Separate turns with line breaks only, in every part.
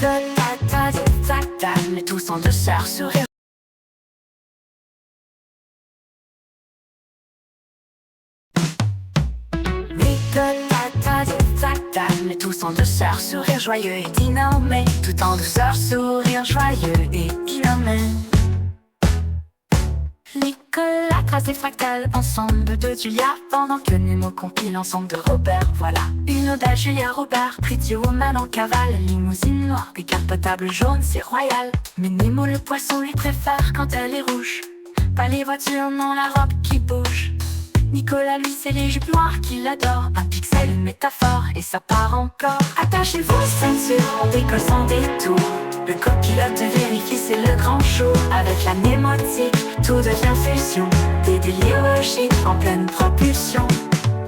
Nicolata, fractal, mais tous en deux sœurs sourire. Nicolata, fractal, mais tous en deux sœurs sourire joyeux et dynamé. Tout en douceur, sourire joyeux et dynamé. Nicolas, trace et fractal, ensemble de Julia. Pendant que Nemo compile l'ensemble de Robert. Voilà une ode à Julia Robert. Pretty Woman en cavale, limousine noire, des cartes potables jaunes, c'est royal. Mais Nemo le poisson lui préfère quand elle est rouge. Pas les voitures, non la robe qui bouge. Nicolas lui c'est les jupes noires qu'il adore. Un pixel, une métaphore et ça part encore. Attachez vos ceintures, on décolle sans détour. Le copilote vérifie c'est le grand show. Avec la mnémotique, tout devient fusion. Des délires logiques en pleine propulsion.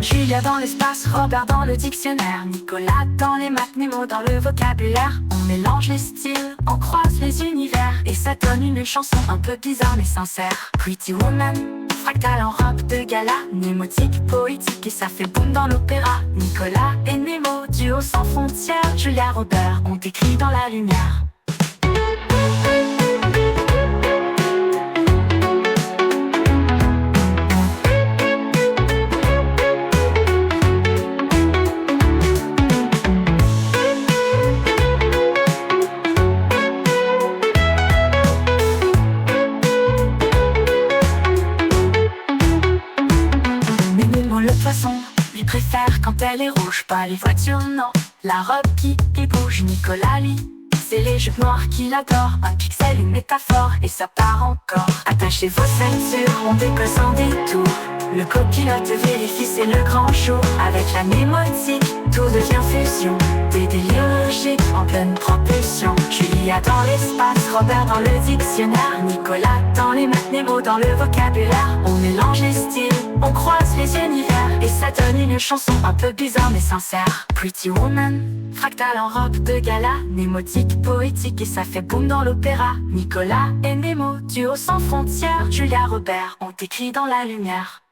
Julia dans l'espace, Robert dans le dictionnaire. Nicolas dans les maths, Nemo dans le vocabulaire. On mélange les styles, on croise les univers. Et ça donne une chanson un peu bizarre mais sincère. Pretty Woman, fractal en robe de gala. Mnémotique, poétique et ça fait boum dans l'opéra. Nicolas et Nemo, duo sans frontières. Julia Robert, on t'écrit dans la lumière. Lui préfère quand elle est rouge, pas les voitures, non. La robe qui bouge, Nicolas lit. C'est les jupes noires qu'il adore. Un pixel, une métaphore, et ça part encore. Attachez vos ceintures, on décolle sans détour. Le copilote vérifie, c'est le grand show. Avec la mnémotique, tout devient fusion. Des délires logiques en pleine propulsion. Julia dans l'espace, Robert dans le dictionnaire. Nicolas dans les maths, Nemo dans le vocabulaire. On mélange les styles, on croise les univers. Et ça donne une chanson un peu bizarre mais sincère. Pretty Woman, fractal en robe de gala. Mnémotique, poétique et ça fait boum dans l'opéra. Nicolas et Nemo, duo sans frontières. Julia Robert, on t'écrit dans la lumière.